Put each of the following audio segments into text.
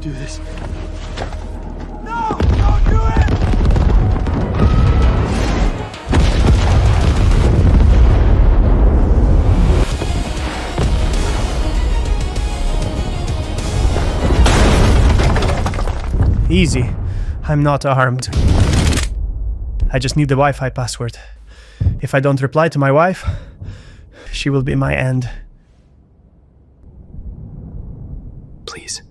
do this. No! Don't do it! Easy. I'm not armed. I just need the Wi-Fi password. If I don't reply to my wife, she will be my end. Please.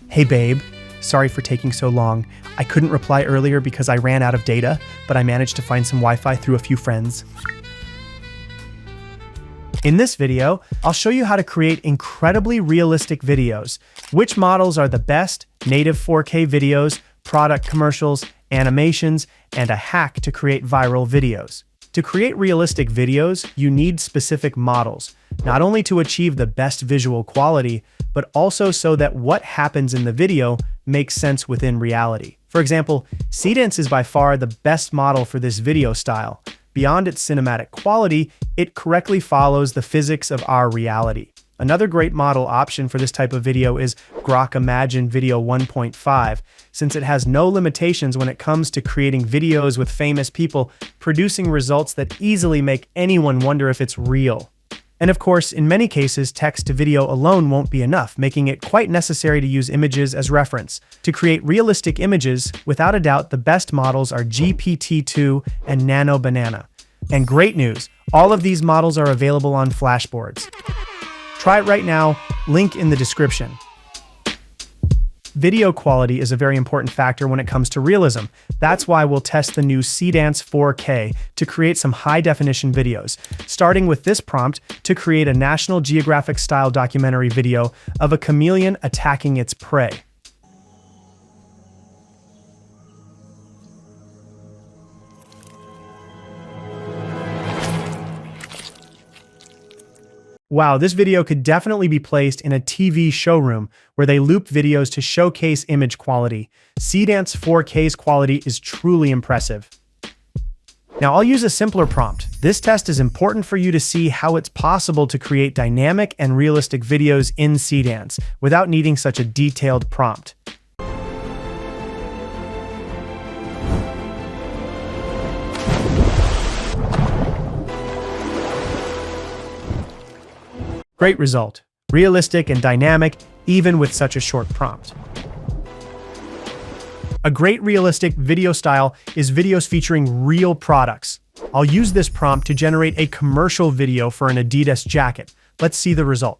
Hey babe, sorry for taking so long. I couldn't reply earlier because I ran out of data, but I managed to find some Wi-Fi through a few friends. In this video, I'll show you how to create incredibly realistic videos, which models are the best, native 4K videos, product commercials, animations, and a hack to create viral videos. To create realistic videos, you need specific models, not only to achieve the best visual quality, but also so that what happens in the video makes sense within reality. For example, Seedance is by far the best model for this video style. Beyond its cinematic quality, it correctly follows the physics of our reality. Another great model option for this type of video is Grok Imagine Video 1.5, since it has no limitations when it comes to creating videos with famous people, producing results that easily make anyone wonder if it's real. And of course, in many cases, text-to-video alone won't be enough, making it quite necessary to use images as reference. To create realistic images, without a doubt, the best models are GPT-2 and Nano Banana. And great news, all of these models are available on flashboards. Try it right now, link in the description. Video quality is a very important factor when it comes to realism. That's why we'll test the new Seedance 4K to create some high-definition videos, starting with this prompt to create a National Geographic-style documentary video of a chameleon attacking its prey. Wow, this video could definitely be placed in a TV showroom where they loop videos to showcase image quality. Seedance 4K's quality is truly impressive. Now I'll use a simpler prompt. This test is important for you to see how it's possible to create dynamic and realistic videos in Seedance without needing such a detailed prompt. Great result. Realistic and dynamic, even with such a short prompt. A great realistic video style is videos featuring real products. I'll use this prompt to generate a commercial video for an Adidas jacket. Let's see the result.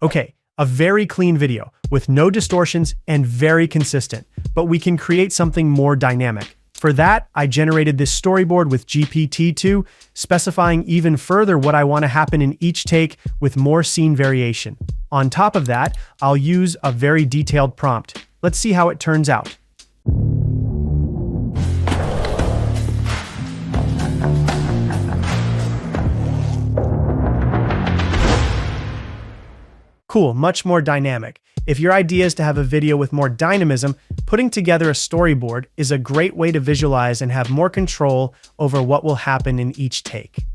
Okay. A very clean video, with no distortions and very consistent, but we can create something more dynamic. For that, I generated this storyboard with GPT-2, specifying even further what I want to happen in each take with more scene variation. On top of that, I'll use a very detailed prompt. Let's see how it turns out. Cool, much more dynamic. If your idea is to have a video with more dynamism, putting together a storyboard is a great way to visualize and have more control over what will happen in each take.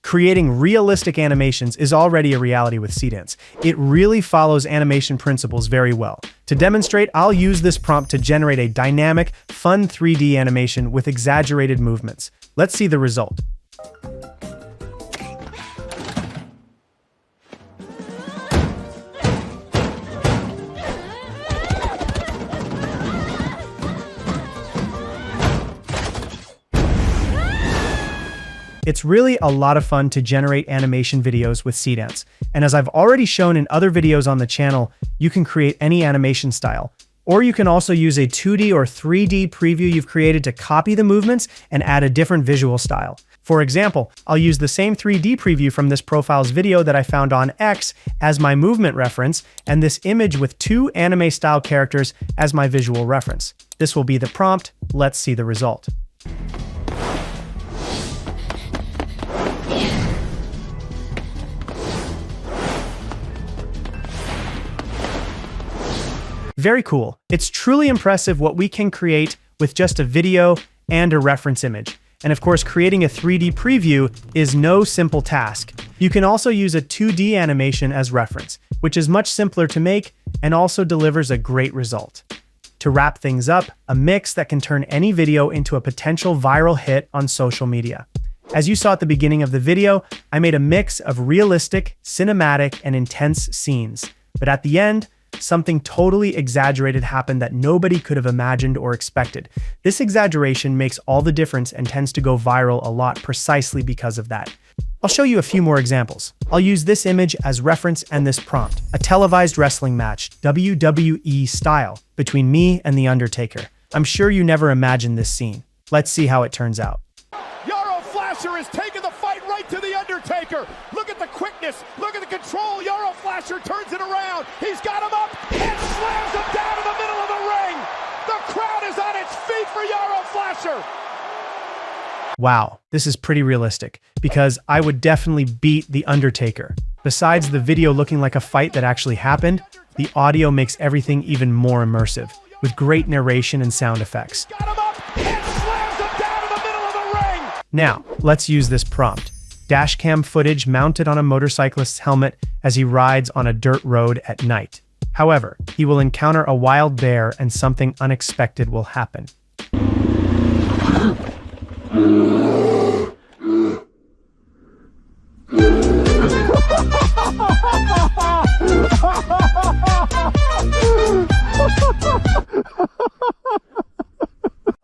Creating realistic animations is already a reality with Seedance. It really follows animation principles very well. To demonstrate, I'll use this prompt to generate a dynamic, fun 3D animation with exaggerated movements. Let's see the result. It's really a lot of fun to generate animation videos with Seedance. And as I've already shown in other videos on the channel, you can create any animation style. Or you can also use a 2D or 3D preview you've created to copy the movements and add a different visual style. For example, I'll use the same 3D preview from this profile's video that I found on X as my movement reference, and this image with 2 anime-style characters as my visual reference. This will be the prompt. Let's see the result. Very cool. It's truly impressive what we can create with just a video and a reference image. And of course, creating a 3D preview is no simple task. You can also use a 2D animation as reference, which is much simpler to make and also delivers a great result. To wrap things up, a mix that can turn any video into a potential viral hit on social media. As you saw at the beginning of the video, I made a mix of realistic, cinematic, and intense scenes. But at the end, something totally exaggerated happened that nobody could have imagined or expected. This exaggeration makes all the difference and tends to go viral a lot precisely because of that. I'll show you a few more examples. I'll use this image as reference and this prompt. A televised wrestling match, WWE style, between me and The Undertaker. I'm sure you never imagined this scene. Let's see how it turns out. Flasher is taking the fight right to The Undertaker. Look at the quickness. Look at the control. Yarrow Flasher turns it around. He's got him up and slams him down in the middle of the ring. The crowd is on its feet for Yarrow Flasher. Wow, this is pretty realistic because I would definitely beat The Undertaker. Besides the video looking like a fight that actually happened, the audio makes everything even more immersive with great narration and sound effects. Got him up and slams him down in the middle of the ring. Now, let's use this prompt. Dashcam footage mounted on a motorcyclist's helmet as he rides on a dirt road at night. However, he will encounter a wild bear and something unexpected will happen.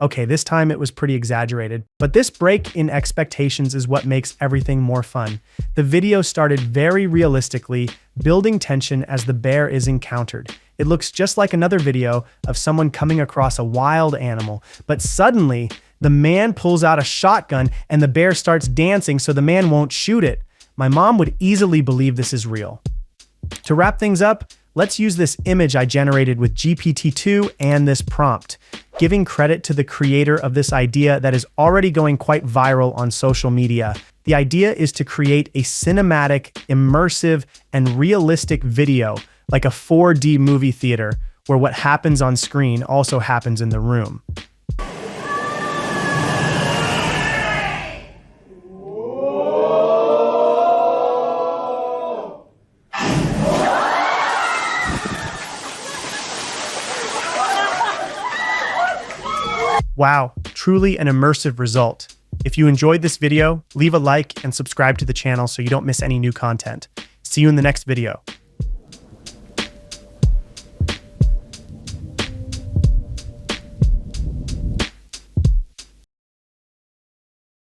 Okay, this time it was pretty exaggerated, but this break in expectations is what makes everything more fun. The video started very realistically, building tension as the bear is encountered. It looks just like another video of someone coming across a wild animal, but suddenly the man pulls out a shotgun and the bear starts dancing so the man won't shoot it. My mom would easily believe this is real. To wrap things up, let's use this image I generated with GPT-2 and this prompt, giving credit to the creator of this idea that is already going quite viral on social media. The idea is to create a cinematic, immersive, and realistic video, like a 4D movie theater, where what happens on screen also happens in the room. Wow, truly an immersive result. If you enjoyed this video, leave a like and subscribe to the channel so you don't miss any new content. See you in the next video.